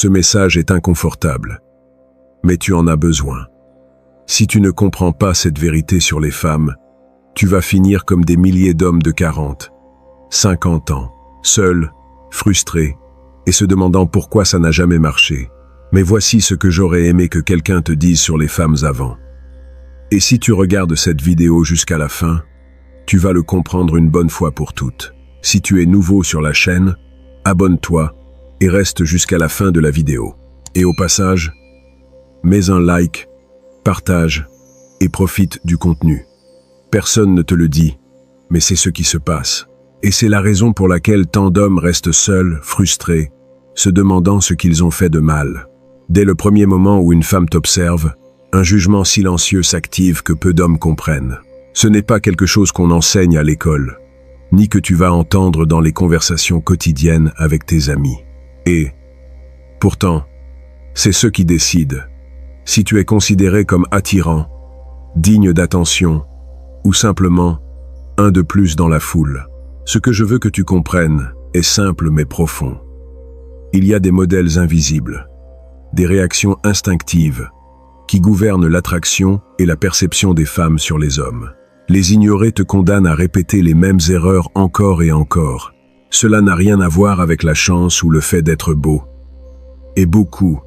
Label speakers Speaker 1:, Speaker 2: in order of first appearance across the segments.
Speaker 1: ce message est inconfortable, mais tu en as besoin. Si tu ne comprends pas cette vérité sur les femmes, tu vas finir comme des milliers d'hommes de 40, 50 ans, seuls, frustrés, et se demandant pourquoi ça n'a jamais marché. Mais voici ce que j'aurais aimé que quelqu'un te dise sur les femmes avant. Et si tu regardes cette vidéo jusqu'à la fin, tu vas le comprendre une bonne fois pour toutes. Si tu es nouveau sur la chaîne, abonne-toi et reste jusqu'à la fin de la vidéo. Et au passage, mets un like, partage et profite du contenu. Personne ne te le dit, mais c'est ce qui se passe. Et c'est la raison pour laquelle tant d'hommes restent seuls, frustrés, se demandant ce qu'ils ont fait de mal. Dès le premier moment où une femme t'observe, un jugement silencieux s'active que peu d'hommes comprennent. Ce n'est pas quelque chose qu'on enseigne à l'école, ni que tu vas entendre dans les conversations quotidiennes avec tes amis. Et, pourtant, c'est ce qui décide. Si tu es considéré comme attirant, digne d'attention, ou simplement un de plus dans la foule. Ce que je veux que tu comprennes est simple mais profond. Il y a des modèles invisibles, des réactions instinctives, qui gouvernent l'attraction et la perception des femmes sur les hommes. Les ignorer te condamne à répéter les mêmes erreurs encore et encore. Cela n'a rien à voir avec la chance ou le fait d'être beau, et beaucoup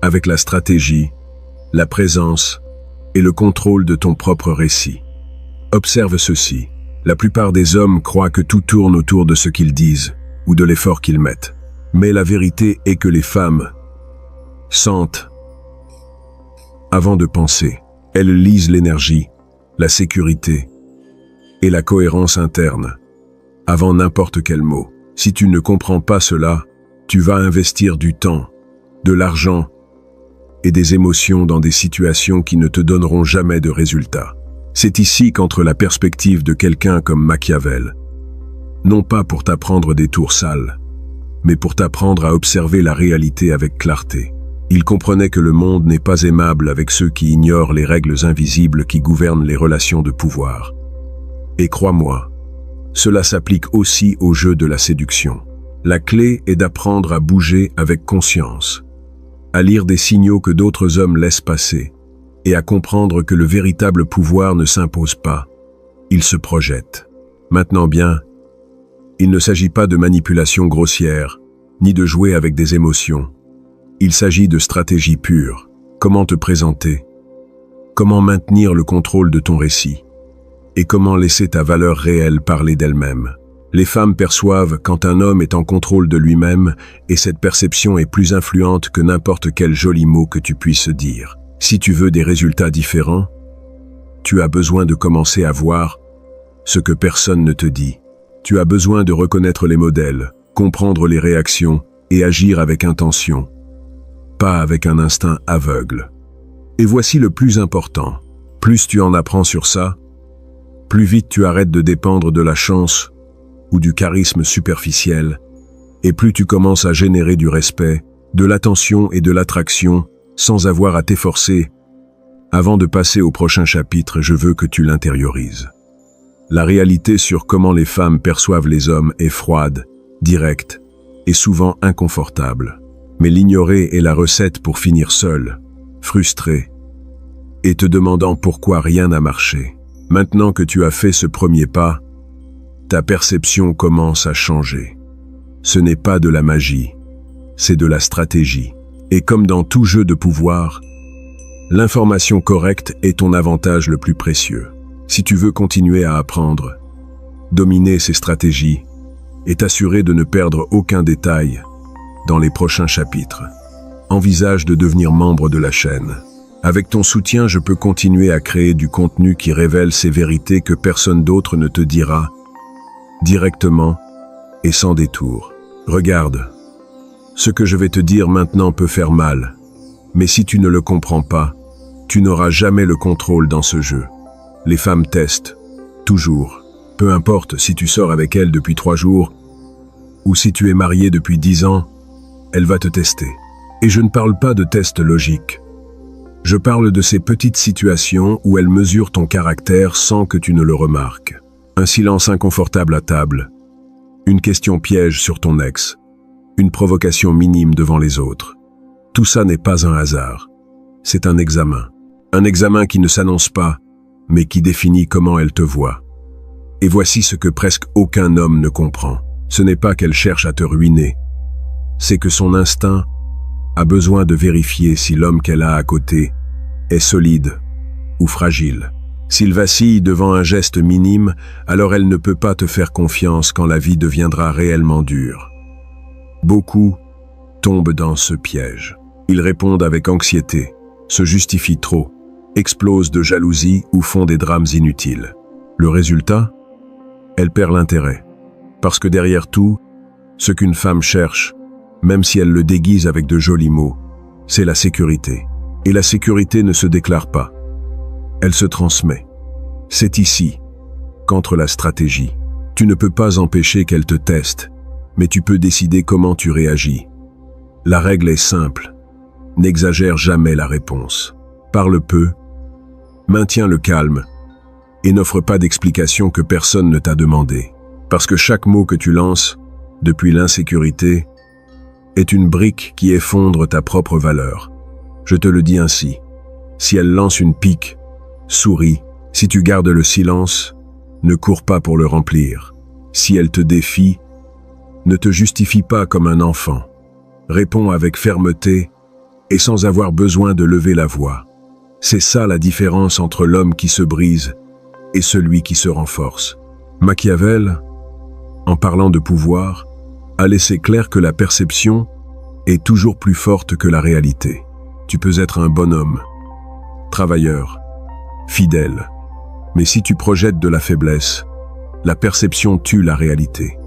Speaker 1: avec la stratégie, la présence et le contrôle de ton propre récit. Observe ceci. La plupart des hommes croient que tout tourne autour de ce qu'ils disent ou de l'effort qu'ils mettent. Mais la vérité est que les femmes sentent avant de penser. Elles lisent l'énergie, la sécurité et la cohérence interne avant n'importe quel mot. Si tu ne comprends pas cela, tu vas investir du temps, de l'argent et des émotions dans des situations qui ne te donneront jamais de résultats. C'est ici qu'entre la perspective de quelqu'un comme Machiavel, non pas pour t'apprendre des tours sales, mais pour t'apprendre à observer la réalité avec clarté. Il comprenait que le monde n'est pas aimable avec ceux qui ignorent les règles invisibles qui gouvernent les relations de pouvoir. Et crois-moi, cela s'applique aussi au jeu de la séduction. La clé est d'apprendre à bouger avec conscience, à lire des signaux que d'autres hommes laissent passer, et à comprendre que le véritable pouvoir ne s'impose pas, il se projette. Maintenant bien, il ne s'agit pas de manipulation grossière, ni de jouer avec des émotions. Il s'agit de stratégie pure. Comment te présenter, comment maintenir le contrôle de ton récit, et comment laisser ta valeur réelle parler d'elle-même. Les femmes perçoivent quand un homme est en contrôle de lui-même, et cette perception est plus influente que n'importe quel joli mot que tu puisses dire. Si tu veux des résultats différents, tu as besoin de commencer à voir ce que personne ne te dit. Tu as besoin de reconnaître les modèles, comprendre les réactions et agir avec intention, pas avec un instinct aveugle. Et voici le plus important. Plus tu en apprends sur ça, plus vite tu arrêtes de dépendre de la chance ou du charisme superficiel, et plus tu commences à générer du respect, de l'attention et de l'attraction, sans avoir à t'efforcer. Avant de passer au prochain chapitre, je veux que tu l'intériorises. La réalité sur comment les femmes perçoivent les hommes est froide, directe et souvent inconfortable. Mais l'ignorer est la recette pour finir seul, frustré, et te demandant pourquoi rien n'a marché. Maintenant que tu as fait ce premier pas, ta perception commence à changer. Ce n'est pas de la magie, c'est de la stratégie. Et comme dans tout jeu de pouvoir, l'information correcte est ton avantage le plus précieux. Si tu veux continuer à apprendre, dominer ces stratégies et t'assurer de ne perdre aucun détail dans les prochains chapitres, envisage de devenir membre de la chaîne. Avec ton soutien, je peux continuer à créer du contenu qui révèle ces vérités que personne d'autre ne te dira, directement et sans détour. Regarde. Ce que je vais te dire maintenant peut faire mal, mais si tu ne le comprends pas, tu n'auras jamais le contrôle dans ce jeu. Les femmes testent, toujours. Peu importe si tu sors avec elles depuis 3 jours, ou si tu es marié depuis 10 ans, elle va te tester. Et je ne parle pas de tests logiques. Je parle de ces petites situations où elle mesure ton caractère sans que tu ne le remarques. Un silence inconfortable à table, une question piège sur ton ex, une provocation minime devant les autres. Tout ça n'est pas un hasard. C'est un examen. Un examen qui ne s'annonce pas, mais qui définit comment elle te voit. Et voici ce que presque aucun homme ne comprend. Ce n'est pas qu'elle cherche à te ruiner. C'est que son instinct a besoin de vérifier si l'homme qu'elle a à côté est solide ou fragile. S'il vacille devant un geste minime, alors elle ne peut pas te faire confiance quand la vie deviendra réellement dure. Beaucoup tombent dans ce piège. Ils répondent avec anxiété, se justifient trop, explosent de jalousie ou font des drames inutiles. Le résultat ? Elle perd l'intérêt. Parce que derrière tout, ce qu'une femme cherche, même si elle le déguise avec de jolis mots, c'est la sécurité. Et la sécurité ne se déclare pas. Elle se transmet. C'est ici qu'entre la stratégie. Tu ne peux pas empêcher qu'elle te teste, mais tu peux décider comment tu réagis. La règle est simple. N'exagère jamais la réponse. Parle peu, maintiens le calme et n'offre pas d'explication que personne ne t'a demandé. Parce que chaque mot que tu lances, depuis l'insécurité, est une brique qui effondre ta propre valeur. Je te le dis ainsi. Si elle lance une pique, souris. Si tu gardes le silence, ne cours pas pour le remplir. Si elle te défie, ne te justifie pas comme un enfant. Réponds avec fermeté et sans avoir besoin de lever la voix. C'est ça la différence entre l'homme qui se brise et celui qui se renforce. Machiavel, en parlant de pouvoir, a laissé clair que la perception est toujours plus forte que la réalité. Tu peux être un bonhomme, travailleur, fidèle, mais si tu projettes de la faiblesse, la perception tue la réalité.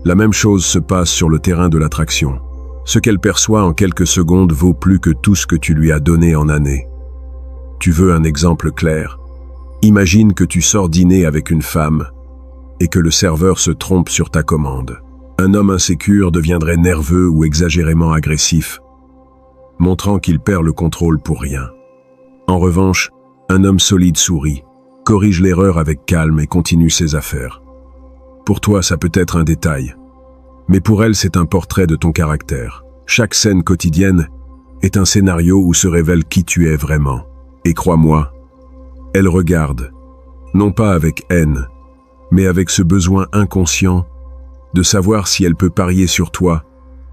Speaker 1: La même chose se passe sur le terrain de l'attraction. Ce qu'elle perçoit en quelques secondes vaut plus que tout ce que tu lui as donné en années. Tu veux un exemple clair? Imagine que tu sors dîner avec une femme et que le serveur se trompe sur ta commande. Un homme insécure deviendrait nerveux ou exagérément agressif, montrant qu'il perd le contrôle pour rien. En revanche, un homme solide sourit, corrige l'erreur avec calme et continue ses affaires. Pour toi, ça peut être un détail, mais pour elle, c'est un portrait de ton caractère. Chaque scène quotidienne est un scénario où se révèle qui tu es vraiment. Et crois-moi, elle regarde, non pas avec haine, mais avec ce besoin inconscient de savoir si elle peut parier sur toi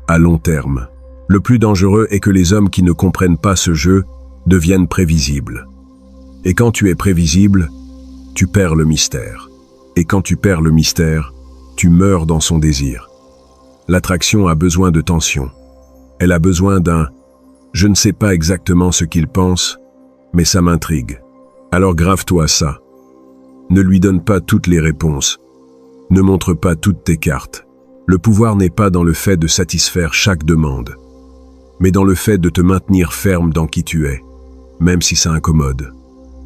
Speaker 1: à long terme. Le plus dangereux est que les hommes qui ne comprennent pas ce jeu deviennent prévisibles. Et quand tu es prévisible, tu perds le mystère. Et quand tu perds le mystère, tu meurs dans son désir. L'attraction a besoin de tension. Elle a besoin d'un « je ne sais pas exactement ce qu'il pense, mais ça m'intrigue ». Alors grave-toi ça. Ne lui donne pas toutes les réponses. Ne montre pas toutes tes cartes. Le pouvoir n'est pas dans le fait de satisfaire chaque demande, mais dans le fait de te maintenir ferme dans qui tu es, même si ça incommode.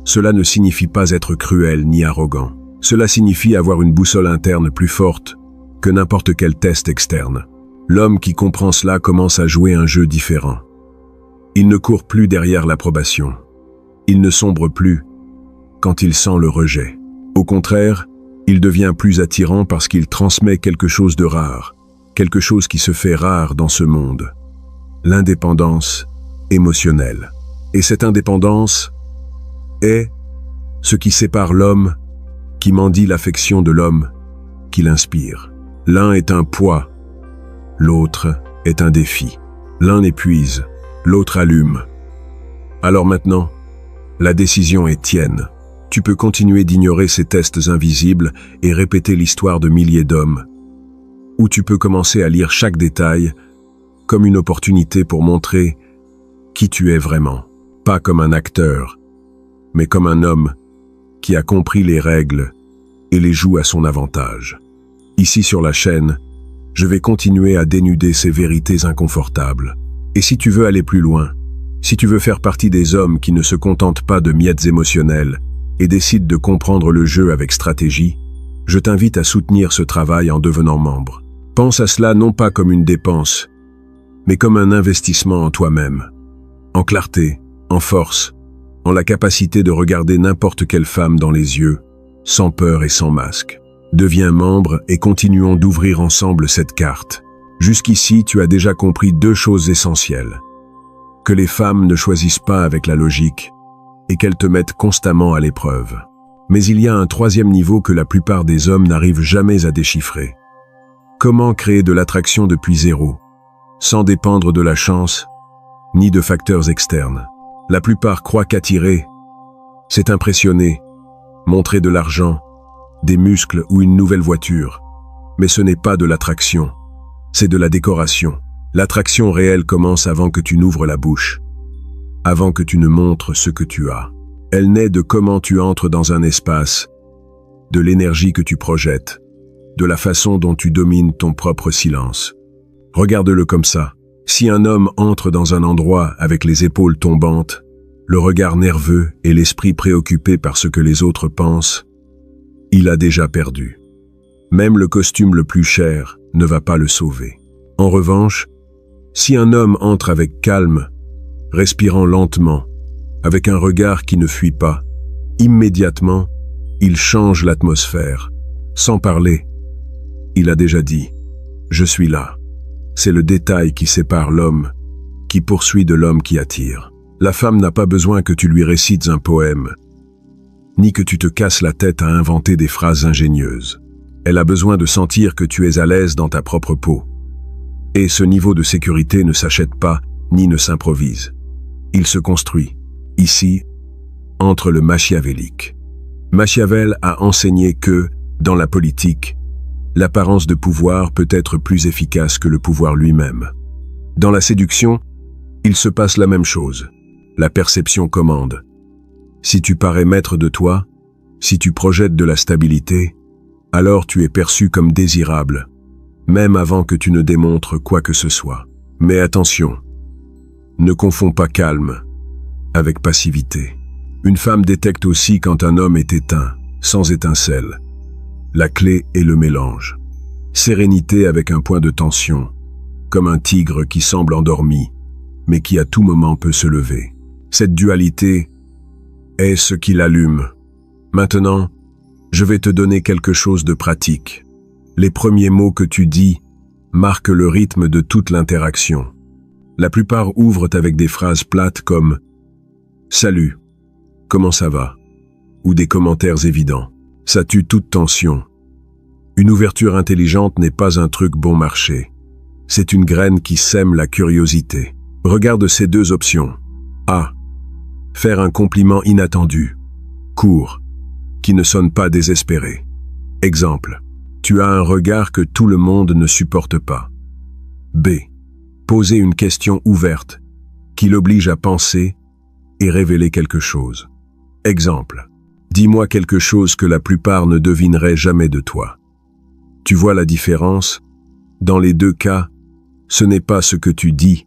Speaker 1: Cela ne signifie pas être cruel ni arrogant. Cela signifie avoir une boussole interne plus forte que n'importe quel test externe. L'homme qui comprend cela commence à jouer un jeu différent. Il ne court plus derrière l'approbation. Il ne sombre plus quand il sent le rejet. Au contraire, il devient plus attirant parce qu'il transmet quelque chose de rare, quelque chose qui se fait rare dans ce monde. L'indépendance émotionnelle. Et cette indépendance est ce qui sépare l'homme qui mendie l'affection de l'homme qui l'inspire. L'un est un poids, l'autre est un défi. L'un épuise, l'autre allume. Alors maintenant, la décision est tienne. Tu peux continuer d'ignorer ces tests invisibles et répéter l'histoire de milliers d'hommes. Ou tu peux commencer à lire chaque détail comme une opportunité pour montrer qui tu es vraiment. Pas comme un acteur, mais comme un homme qui a compris les règles et les joue à son avantage. Ici sur la chaîne, je vais continuer à dénuder ces vérités inconfortables. Et si tu veux aller plus loin, si tu veux faire partie des hommes qui ne se contentent pas de miettes émotionnelles et décident de comprendre le jeu avec stratégie, je t'invite à soutenir ce travail en devenant membre. Pense à cela non pas comme une dépense, mais comme un investissement en toi-même, en clarté, en force, en la capacité de regarder n'importe quelle femme dans les yeux, sans peur et sans masque. Deviens membre et continuons d'ouvrir ensemble cette carte. Jusqu'ici, tu as déjà compris deux choses essentielles. que les femmes ne choisissent pas avec la logique et qu'elles te mettent constamment à l'épreuve. Mais il y a un troisième niveau que la plupart des hommes n'arrivent jamais à déchiffrer. Comment créer de l'attraction depuis zéro, sans dépendre de la chance ni de facteurs externes? La plupart croient qu'attirer, c'est impressionner, montrer de l'argent, des muscles ou une nouvelle voiture. Mais ce n'est pas de l'attraction, c'est de la décoration. L'attraction réelle commence avant que tu n'ouvres la bouche, avant que tu ne montres ce que tu as. Elle naît de comment tu entres dans un espace, de l'énergie que tu projettes, de la façon dont tu domines ton propre silence. Regarde-le comme ça. Si un homme entre dans un endroit avec les épaules tombantes, le regard nerveux et l'esprit préoccupé par ce que les autres pensent, il a déjà perdu. Même le costume le plus cher ne va pas le sauver. En revanche, si un homme entre avec calme, respirant lentement, avec un regard qui ne fuit pas, immédiatement, il change l'atmosphère. Sans parler, il a déjà dit « Je suis là ». C'est le détail qui sépare l'homme qui poursuit de l'homme qui attire. La femme n'a pas besoin que tu lui récites un poème, ni que tu te casses la tête à inventer des phrases ingénieuses. Elle a besoin de sentir que tu es à l'aise dans ta propre peau. Et ce niveau de sécurité ne s'achète pas, ni ne s'improvise. Il se construit, ici, entre le machiavélique. Machiavel a enseigné que, dans la politique, l'apparence de pouvoir peut être plus efficace que le pouvoir lui-même. Dans la séduction, il se passe la même chose. La perception commande. Si tu parais maître de toi, si tu projettes de la stabilité, alors tu es perçu comme désirable, même avant que tu ne démontres quoi que ce soit. Mais attention, ne confonds pas calme avec passivité. Une femme détecte aussi quand un homme est éteint, sans étincelle. La clé est le mélange. Sérénité avec un point de tension, comme un tigre qui semble endormi, mais qui à tout moment peut se lever. Cette dualité est ce qui l'allume. Maintenant, je vais te donner quelque chose de pratique. Les premiers mots que tu dis marquent le rythme de toute l'interaction. La plupart ouvrent avec des phrases plates comme « Salut, comment ça va ?» ou des commentaires évidents. Ça tue toute tension. Une ouverture intelligente n'est pas un truc bon marché. C'est une graine qui sème la curiosité. Regarde ces deux options. A. Faire un compliment inattendu, court, qui ne sonne pas désespéré. Exemple. Tu as un regard que tout le monde ne supporte pas. B. Poser une question ouverte, qui l'oblige à penser et révéler quelque chose. Exemple. Dis-moi quelque chose que la plupart ne devineraient jamais de toi. Tu vois la différence? Dans les deux cas, ce n'est pas ce que tu dis,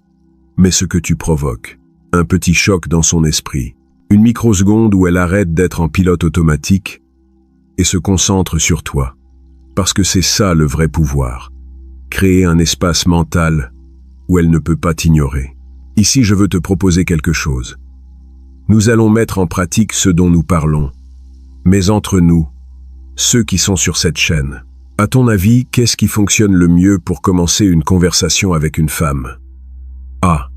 Speaker 1: mais ce que tu provoques. Un petit choc dans son esprit. Une microseconde où elle arrête d'être en pilote automatique et se concentre sur toi. Parce que c'est ça le vrai pouvoir. Créer un espace mental où elle ne peut pas t'ignorer. Ici, je veux te proposer quelque chose. Nous allons mettre en pratique ce dont nous parlons. Mais entre nous, ceux qui sont sur cette chaîne, à ton avis, qu'est-ce qui fonctionne le mieux pour commencer une conversation avec une femme? A.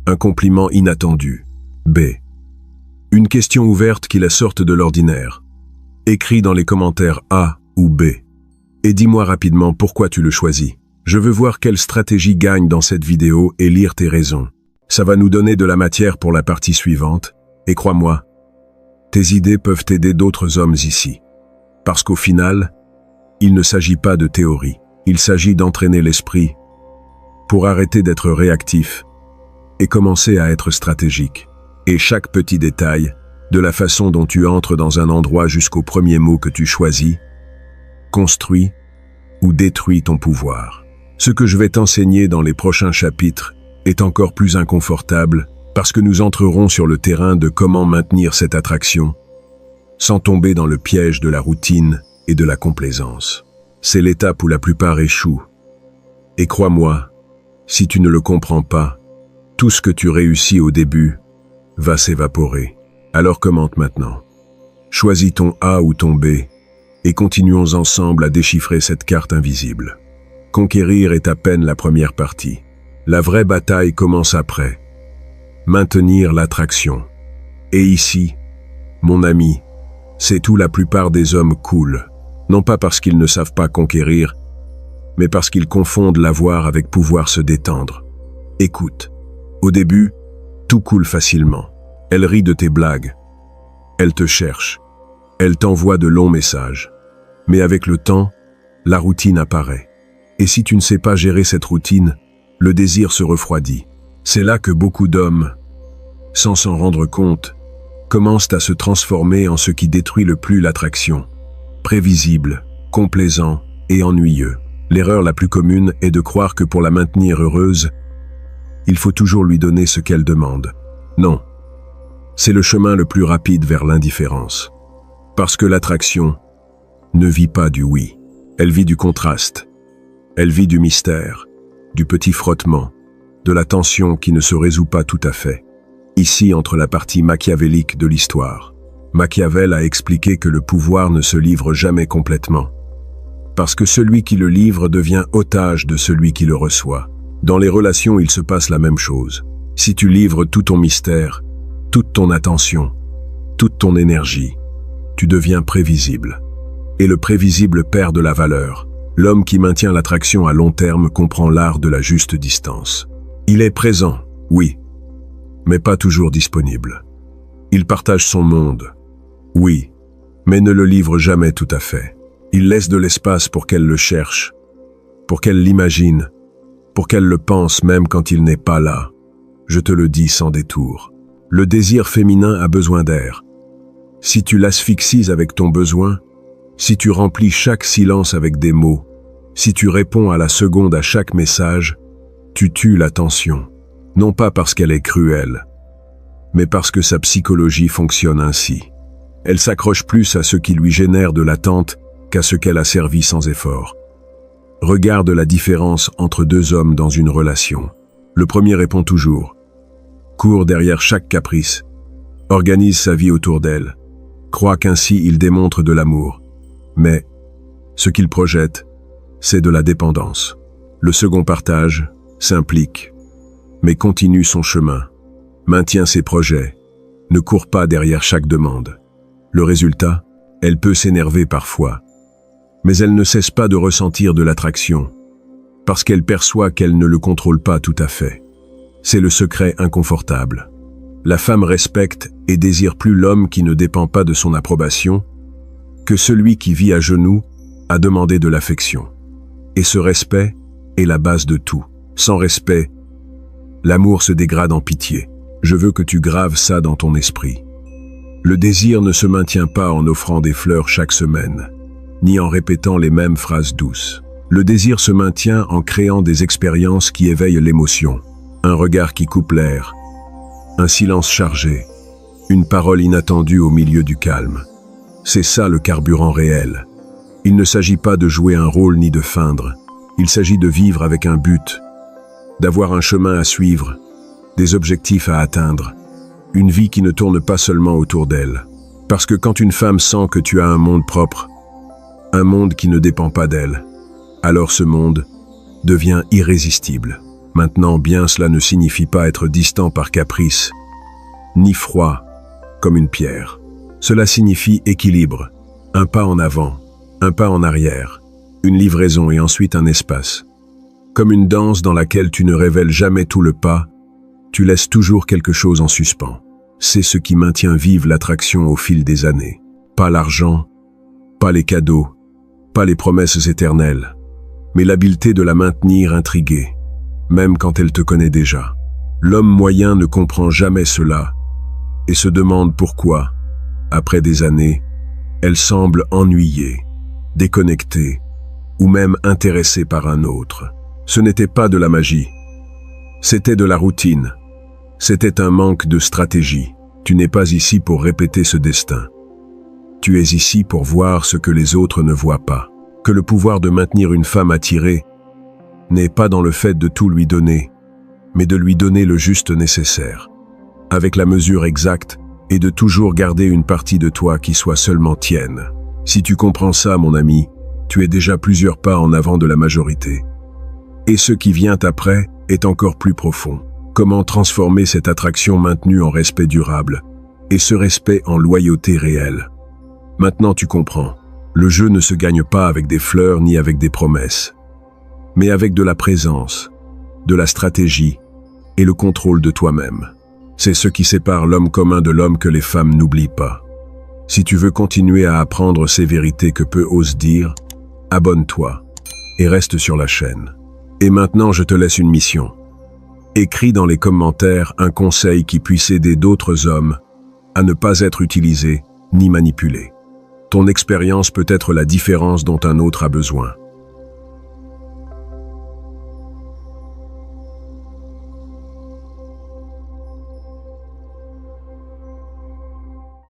Speaker 1: Un compliment inattendu. B. Une question ouverte qui la sorte de l'ordinaire. Écris dans les commentaires A ou B. Et dis-moi rapidement pourquoi tu le choisis. Je veux voir quelle stratégie gagne dans cette vidéo et lire tes raisons. Ça va nous donner de la matière pour la partie suivante. Et crois-moi, tes idées peuvent aider d'autres hommes ici. Parce qu'au final, il ne s'agit pas de théorie. Il s'agit d'entraîner l'esprit pour arrêter d'être réactif et commencer à être stratégique. Et chaque petit détail, de la façon dont tu entres dans un endroit jusqu'au premier mot que tu choisis, construit ou détruit ton pouvoir. Ce que je vais t'enseigner dans les prochains chapitres est encore plus inconfortable parce que nous entrerons sur le terrain de comment maintenir cette attraction sans tomber dans le piège de la routine et de la complaisance. C'est l'étape où la plupart échouent. Et crois-moi, si tu ne le comprends pas, tout ce que tu réussis au début va s'évaporer. Alors commente maintenant. Choisis ton A ou ton B et continuons ensemble à déchiffrer cette carte invisible. Conquérir est à peine la première partie. La vraie bataille commence après. maintenir l'attraction. Et ici, mon ami, c'est où la plupart des hommes coulent, non pas parce qu'ils ne savent pas conquérir, mais parce qu'ils confondent l'avoir avec pouvoir se détendre. Écoute, au début, tout coule facilement. Elle rit de tes blagues. Elle te cherche. Elle t'envoie de longs messages. Mais avec le temps, la routine apparaît. Et si tu ne sais pas gérer cette routine, le désir se refroidit. C'est là que beaucoup d'hommes, sans s'en rendre compte, commencent à se transformer en ce qui détruit le plus l'attraction. Prévisible, complaisant et ennuyeux. L'erreur la plus commune est de croire que pour la maintenir heureuse, il faut toujours lui donner ce qu'elle demande. Non. C'est le chemin le plus rapide vers l'indifférence. Parce que l'attraction ne vit pas du oui. Elle vit du contraste. Elle vit du mystère, du petit frottement, de la tension qui ne se résout pas tout à fait. Ici entre la partie machiavélique de l'histoire. Machiavel a expliqué que le pouvoir ne se livre jamais complètement. Parce que celui qui le livre devient otage de celui qui le reçoit. Dans les relations, il se passe la même chose. Si tu livres tout ton mystère, toute ton attention, toute ton énergie, tu deviens prévisible. Et le prévisible perd de la valeur. L'homme qui maintient l'attraction à long terme comprend l'art de la juste distance. Il est présent, oui, mais pas toujours disponible. Il partage son monde, oui, mais ne le livre jamais tout à fait. Il laisse de l'espace pour qu'elle le cherche, pour qu'elle l'imagine, pour qu'elle le pense même quand il n'est pas là. Je te le dis sans détour. Le désir féminin a besoin d'air. Si tu l'asphyxies avec ton besoin, si tu remplis chaque silence avec des mots, si tu réponds à la seconde à chaque message, tu tues la tension. Non pas parce qu'elle est cruelle, mais parce que sa psychologie fonctionne ainsi. Elle s'accroche plus à ce qui lui génère de l'attente qu'à ce qu'elle a servi sans effort. Regarde la différence entre deux hommes dans une relation. Le premier répond toujours, court derrière chaque caprice, organise sa vie autour d'elle, croit qu'ainsi il démontre de l'amour. Mais ce qu'il projette, c'est de la dépendance. Le second partage, s'implique, mais continue son chemin, maintient ses projets, ne court pas derrière chaque demande. Le résultat, elle peut s'énerver parfois, mais elle ne cesse pas de ressentir de l'attraction, parce qu'elle perçoit qu'elle ne le contrôle pas tout à fait. C'est le secret inconfortable. La femme respecte et désire plus l'homme qui ne dépend pas de son approbation, que celui qui vit à genoux à demander de l'affection. Et ce respect est la base de tout. Sans respect, l'amour se dégrade en pitié. Je veux que tu graves ça dans ton esprit. Le désir ne se maintient pas en offrant des fleurs chaque semaine, ni en répétant les mêmes phrases douces. Le désir se maintient en créant des expériences qui éveillent l'émotion. Un regard qui coupe l'air, un silence chargé, une parole inattendue au milieu du calme. C'est ça le carburant réel. Il ne s'agit pas de jouer un rôle ni de feindre. Il s'agit de vivre avec un but, d'avoir un chemin à suivre, des objectifs à atteindre, une vie qui ne tourne pas seulement autour d'elle. Parce que quand une femme sent que tu as un monde propre, un monde qui ne dépend pas d'elle, alors ce monde devient irrésistible. Maintenant, bien cela ne signifie pas être distant par caprice, ni froid comme une pierre. Cela signifie équilibre, un pas en avant, un pas en arrière, une livraison et ensuite un espace. Comme une danse dans laquelle tu ne révèles jamais tout le pas, tu laisses toujours quelque chose en suspens. C'est ce qui maintient vive l'attraction au fil des années. Pas l'argent, pas les cadeaux, pas les promesses éternelles, mais l'habileté de la maintenir intriguée, même quand elle te connaît déjà. L'homme moyen ne comprend jamais cela et se demande pourquoi, après des années, elle semble ennuyée, déconnectée ou même intéressée par un autre. Ce n'était pas de la magie, c'était de la routine. C'était un manque de stratégie. Tu n'es pas ici pour répéter ce destin. Tu es ici pour voir ce que les autres ne voient pas. Que le pouvoir de maintenir une femme attirée n'est pas dans le fait de tout lui donner, mais de lui donner le juste nécessaire, avec la mesure exacte et de toujours garder une partie de toi qui soit seulement tienne. Si tu comprends ça, mon ami, tu es déjà plusieurs pas en avant de la majorité. Et ce qui vient après est encore plus profond. Comment transformer cette attraction maintenue en respect durable et ce respect en loyauté réelle? Maintenant tu comprends. Le jeu ne se gagne pas avec des fleurs ni avec des promesses, mais avec de la présence, de la stratégie et le contrôle de toi-même. C'est ce qui sépare l'homme commun de l'homme que les femmes n'oublient pas. Si tu veux continuer à apprendre ces vérités que peu osent dire, abonne-toi et reste sur la chaîne. Et maintenant, je te laisse une mission. Écris dans les commentaires un conseil qui puisse aider d'autres hommes à ne pas être utilisés ni manipulés. Ton expérience peut être la différence dont un autre a besoin.